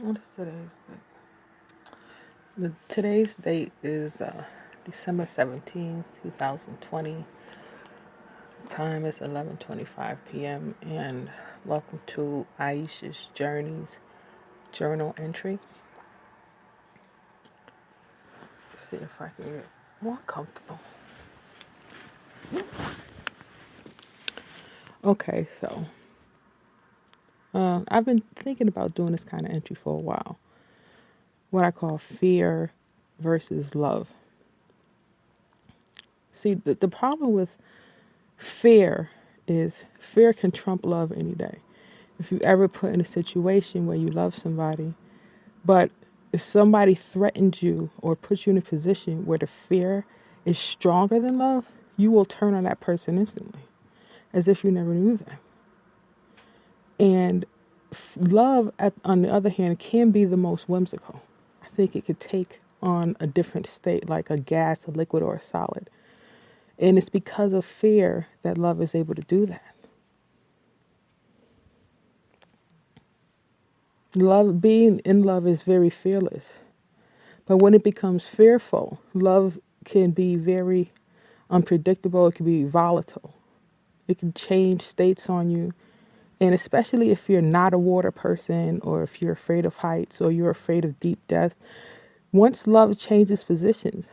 What is today's date? Today's date is December 17th, 2020. Time is 11:25 p.m. and welcome to Aisha's Journeys journal entry. Let's see if I can get more comfortable. Okay, so I've been thinking about doing this kind of entry for a while. What I call fear versus love. See, the problem with fear is fear can trump love any day. If you ever put in a situation where you love somebody, but if somebody threatens you or puts you in a position where the fear is stronger than love, you will turn on that person instantly, as if you never knew them. And love, on the other hand, can be the most whimsical. I think it could take on a different state, like a gas, a liquid, or a solid. And it's because of fear that love is able to do that. Being in love is very fearless. But when it becomes fearful, love can be very unpredictable. It can be volatile. It can change states on you. And especially if you're not a water person, or if you're afraid of heights, or you're afraid of deep depths, once love changes positions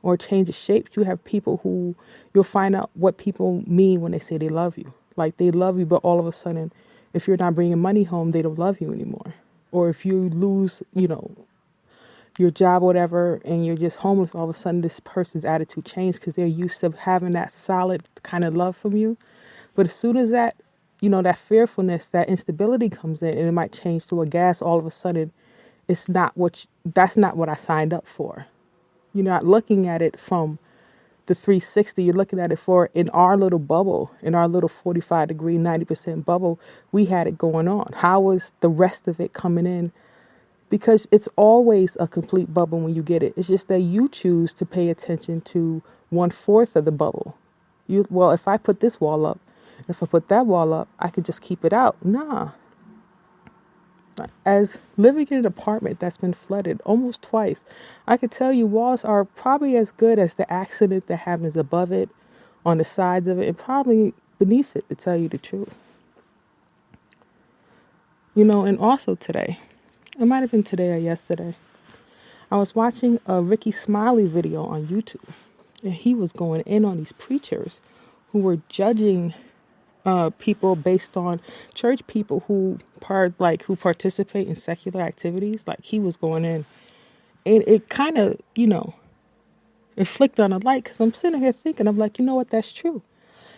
or changes shapes, you have people who you'll find out what people mean when they say they love you. Like they love you, but all of a sudden, if you're not bringing money home, they don't love you anymore. Or if you lose, your job or whatever, and you're just homeless, all of a sudden this person's attitude changed because they're used to having that solid kind of love from you. But as soon as that, that fearfulness, that instability comes in, and it might change to a gas, all of a sudden, that's not what I signed up for. You're not looking at it from the 360. You're looking at it for, in our little bubble, in our little 45-degree, 90% bubble, we had it going on. How was the rest of it coming in? Because it's always a complete bubble when you get it. It's just that you choose to pay attention to 1/4 of the bubble. If I put this wall up, if I put that wall up, I could just keep it out. Nah. As living in an apartment that's been flooded almost twice, I could tell you walls are probably as good as the accident that happens above it, on the sides of it, and probably beneath it, to tell you the truth. And also today, it might have been today or yesterday, I was watching a Rickey Smiley video on YouTube, and he was going in on these preachers who were judging people based on church people who participate in secular activities. Like, he was going in, and it kind of it flicked on a light, because I'm sitting here thinking, I'm like, you know what, that's true.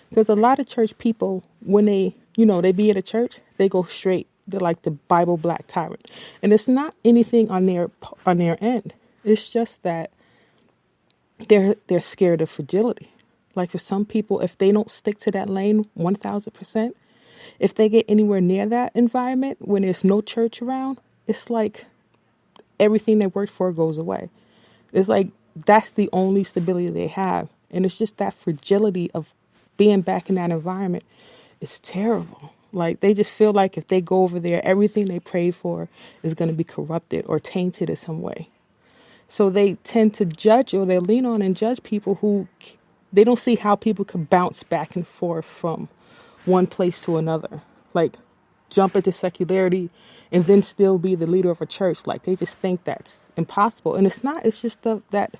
Because a lot of church people, when they they be at a church, they go straight. They're like the Bible black tyrant, and it's not anything on their end. It's just that they're scared of fragility. Like, for some people, if they don't stick to that lane 1,000%, if they get anywhere near that environment when there's no church around, it's like everything they worked for goes away. It's like that's the only stability they have. And it's just that fragility of being back in that environment is terrible. Like, they just feel like if they go over there, everything they prayed for is going to be corrupted or tainted in some way. So they tend to judge, or they lean on and judge people who they don't see how people can bounce back and forth from one place to another. Like, jump into secularity and then still be the leader of a church. Like, they just think that's impossible. And it's not. It's just that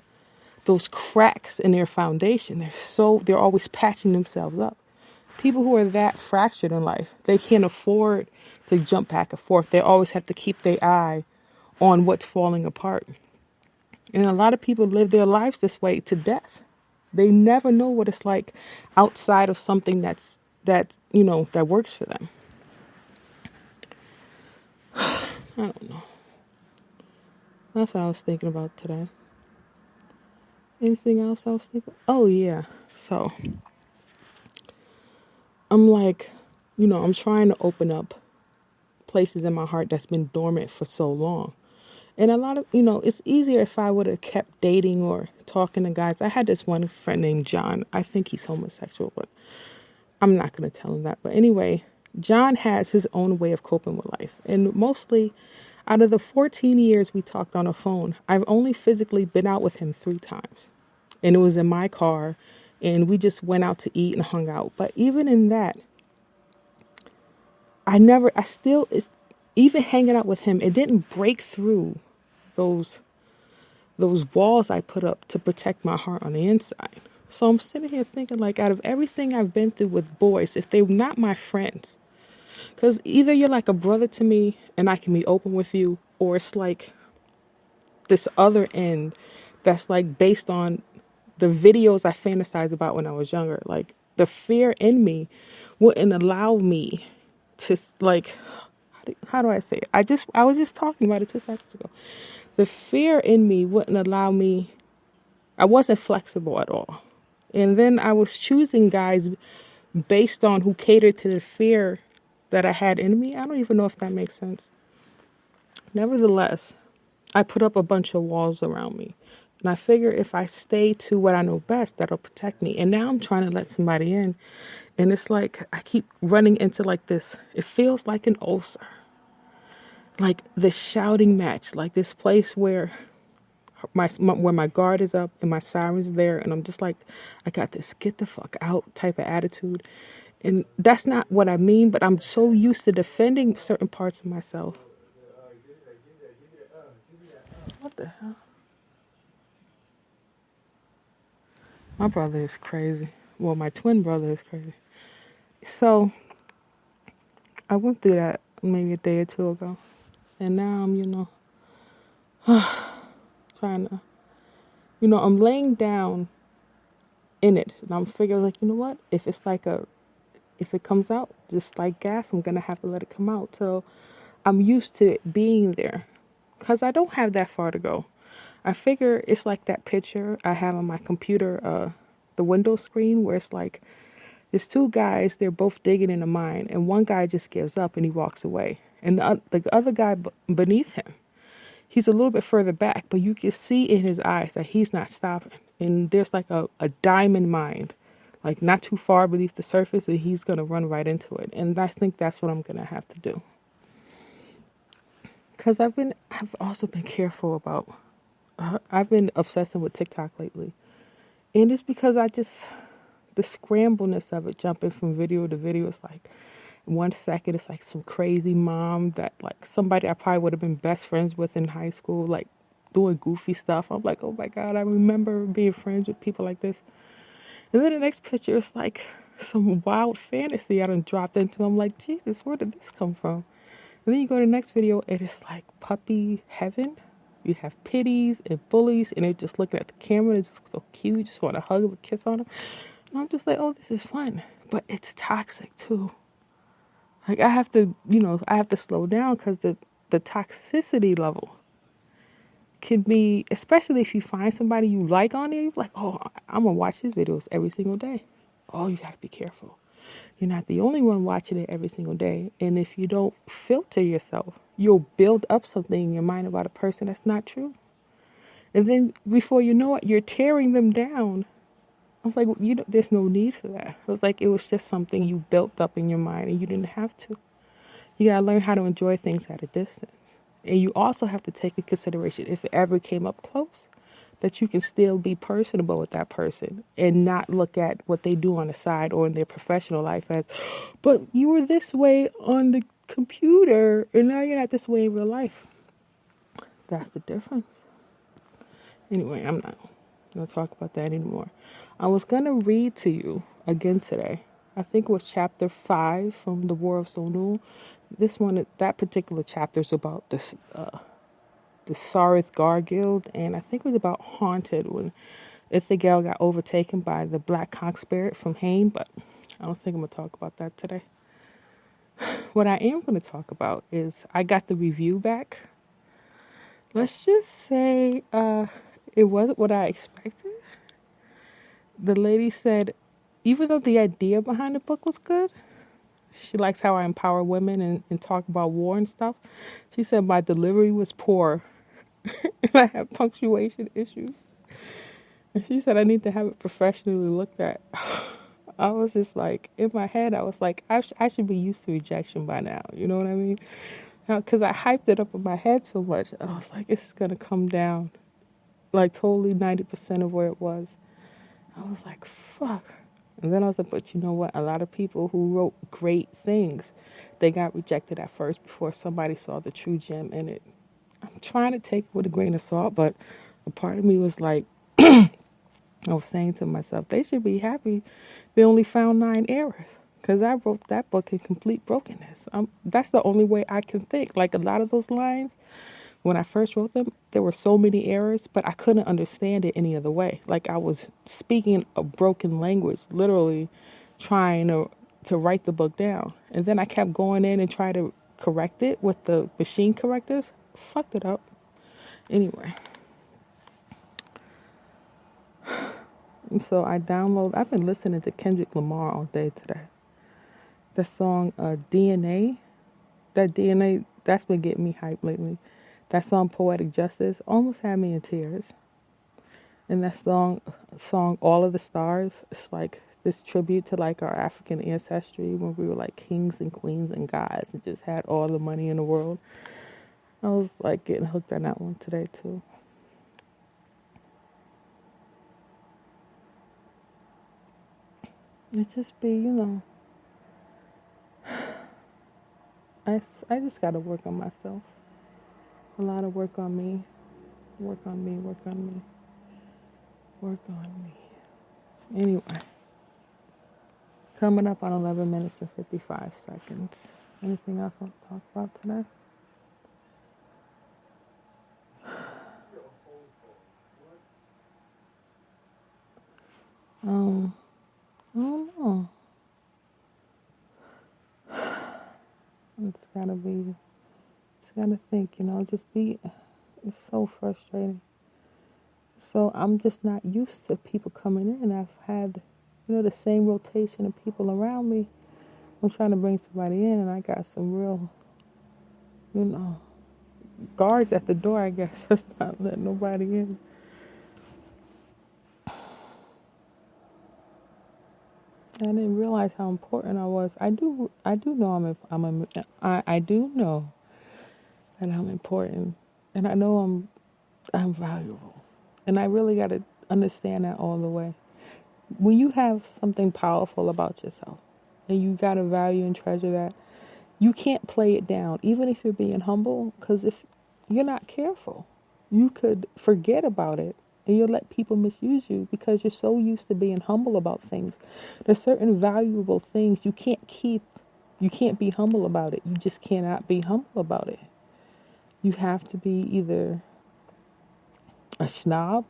those cracks in their foundation. They're always patching themselves up. People who are that fractured in life, they can't afford to jump back and forth. They always have to keep their eye on what's falling apart. And a lot of people live their lives this way to death. They never know what it's like outside of something that works for them. I don't know. That's what I was thinking about today. Anything else I was thinking? Oh, yeah. So, I'm like, I'm trying to open up places in my heart that's been dormant for so long. And a lot of, it's easier if I would have kept dating or talking to guys. I had this one friend named John. I think he's homosexual, but I'm not going to tell him that. But anyway, John has his own way of coping with life. And mostly Out of the 14 years we talked on the phone, I've only physically been out with him 3 times. And it was in my car, and we just went out to eat and hung out. But even in that, even hanging out with him, it didn't break through those walls I put up to protect my heart on the inside. So I'm sitting here thinking, like, out of everything I've been through with boys, if they're not my friends, because either you're like a brother to me and I can be open with you, or it's like this other end that's like based on the videos I fantasized about when I was younger. Like, the fear in me wouldn't allow me to, like, how do I say it? I was just talking about it 2 seconds ago. The fear in me wouldn't allow me, I wasn't flexible at all. And then I was choosing guys based on who catered to the fear that I had in me. I don't even know if that makes sense. Nevertheless, I put up a bunch of walls around me. And I figure if I stay to what I know best, that'll protect me. And now I'm trying to let somebody in. And it's like I keep running into like this. It feels like an ulcer. Like this shouting match. Like this place where my guard is up and my siren's there. And I'm just like, I got this get the fuck out type of attitude. And that's not what I mean. But I'm so used to defending certain parts of myself. What the hell? My brother is crazy. Well, my twin brother is crazy. So, I went through that maybe a day or two ago. And now I'm, trying to, I'm laying down in it. And I'm figuring, like, you know what? If it comes out just like gas, I'm going to have to let it come out. So, I'm used to it being there. Because I don't have that far to go. I figure it's like that picture I have on my computer, the window screen, where it's like, there's 2 guys, they're both digging in a mine, and one guy just gives up and he walks away. And the other guy beneath him, he's a little bit further back, but you can see in his eyes that he's not stopping. And there's like a diamond mine, like not too far beneath the surface, and he's going to run right into it. And I think that's what I'm going to have to do. Because I've also been careful about, I've been obsessing with TikTok lately. And it's because the scrambleness of it, jumping from video to video, it's like 1 second it's like some crazy mom that like somebody I probably would have been best friends with in high school, like doing goofy stuff. I'm like, oh my God, I remember being friends with people like this. And then the next picture is like some wild fantasy I done dropped into. I'm like, Jesus, where did this come from? And then you go to the next video and it's like puppy heaven. You have pitties and bullies and they're just looking at the camera. It's just so cute. You just want to hug them and kiss on them. And I'm just like, oh, this is fun. But it's toxic too. Like I have to slow down because the toxicity level can be, especially if you find somebody you like on there, you're like, oh, I'm going to watch his videos every single day. Oh, you got to be careful. You're not the only one watching it every single day. And if you don't filter yourself, you'll build up something in your mind about a person that's not true. And then before you know it, you're tearing them down. I'm like, there's no need for that. It was like, it was just something you built up in your mind and you didn't have to. You got to learn how to enjoy things at a distance. And you also have to take into consideration, if it ever came up close, that you can still be personable with that person and not look at what they do on the side or in their professional life as, but you were this way on the computer and now you're not this way in real life. That's the difference. Anyway, I'm not going to talk about that anymore. I was going to read to you again today. I think it was chapter 5 from The War of Sonul. That particular chapter is about this, the Sarith Gar Guild, and I think it was about Haunted when Ithagel got overtaken by the Black Conch Spirit from Hain, but I don't think I'm going to talk about that today. What I am going to talk about is I got the review back. Let's just say it wasn't what I expected. The lady said, even though the idea behind the book was good, she likes how I empower women and talk about war and stuff. She said my delivery was poor and I have punctuation issues. And she said I need to have it professionally looked at. I was just like, in my head, I was like, I should be used to rejection by now. You know what I mean? Because I hyped it up in my head so much. I was like, it's going to come down like totally 90% of where it was. I was like, fuck. And then I was like, but you know what? A lot of people who wrote great things, they got rejected at first before somebody saw the true gem in it. I'm trying to take it with a grain of salt, but a part of me was like, I was saying to myself, they should be happy they only found 9 errors. Because I wrote that book in complete brokenness. That's the only way I can think. Like a lot of those lines, when I first wrote them, there were so many errors, but I couldn't understand it any other way. Like I was speaking a broken language, literally trying to write the book down. And then I kept going in and trying to correct it with the machine correctors. Fucked it up. Anyway. And so I've been listening to Kendrick Lamar all day today. The song DNA, that's been getting me hyped lately. That song Poetic Justice almost had me in tears. And that song All of the Stars, it's like this tribute to like our African ancestry when we were like kings and queens and gods and just had all the money in the world. I was like getting hooked on that one today too. It just be, I just got to work on myself. A lot of work on me. Work on me, work on me. Work on me. Anyway. Coming up on 11 minutes and 55 seconds. Anything else I want to talk about today? I don't know. It's gotta think, it's so frustrating. So I'm just not used to people coming in. I've had, the same rotation of people around me. I'm trying to bring somebody in and I got some real, guards at the door, I guess. That's not letting nobody in. I didn't realize how important I was. I do know I do know that I'm important, and I know I'm valuable, and I really got to understand that all the way. When you have something powerful about yourself, and you got to value and treasure that, you can't play it down, even if you're being humble, because if you're not careful, you could forget about it. And you'll let people misuse you because you're so used to being humble about things. There's certain valuable things you can't keep. You can't be humble about it. You just cannot be humble about it. You have to be either a snob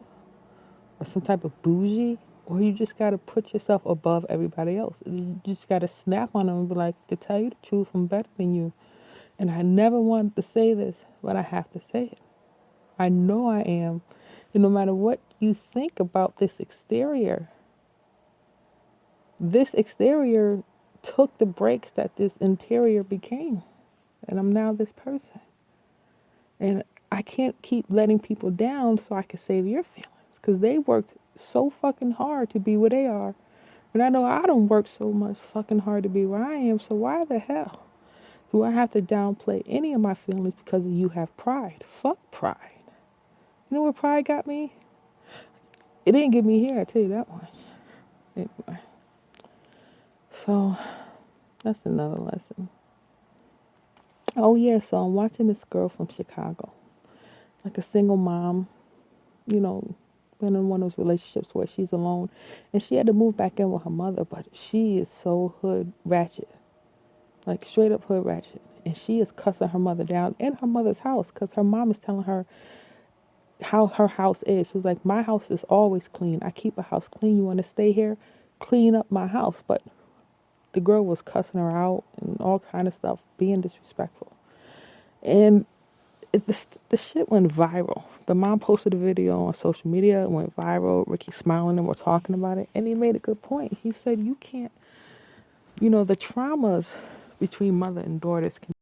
or some type of bougie, or you just got to put yourself above everybody else. You just got to snap on them and be like, to tell you the truth, I'm better than you. And I never wanted to say this, but I have to say it. I know I am. And no matter what you think about this exterior took the breaks that this interior became. And I'm now this person. And I can't keep letting people down so I can save your feelings. Because they worked so fucking hard to be where they are. And I know I don't work so much fucking hard to be where I am. So why the hell do I have to downplay any of my feelings because you have pride? Fuck pride. You know where pride got me? It didn't get me here, I tell you that much. Anyway. So, that's another lesson. Oh, yeah, so I'm watching this girl from Chicago. Like a single mom, been in one of those relationships where she's alone. And she had to move back in with her mother, but she is so hood ratchet. Like, straight up hood ratchet. And she is cussing her mother down in her mother's house because her mom is telling her how her house is. She was like, my house is always clean. I keep a house clean. You want to stay here? Clean up my house. But the girl was cussing her out and all kind of stuff, being disrespectful. And the shit went viral. The mom posted a video on social media. It went viral. Rickey Smiley and we're talking about it. And he made a good point. He said, you can't, the traumas between mother and daughters can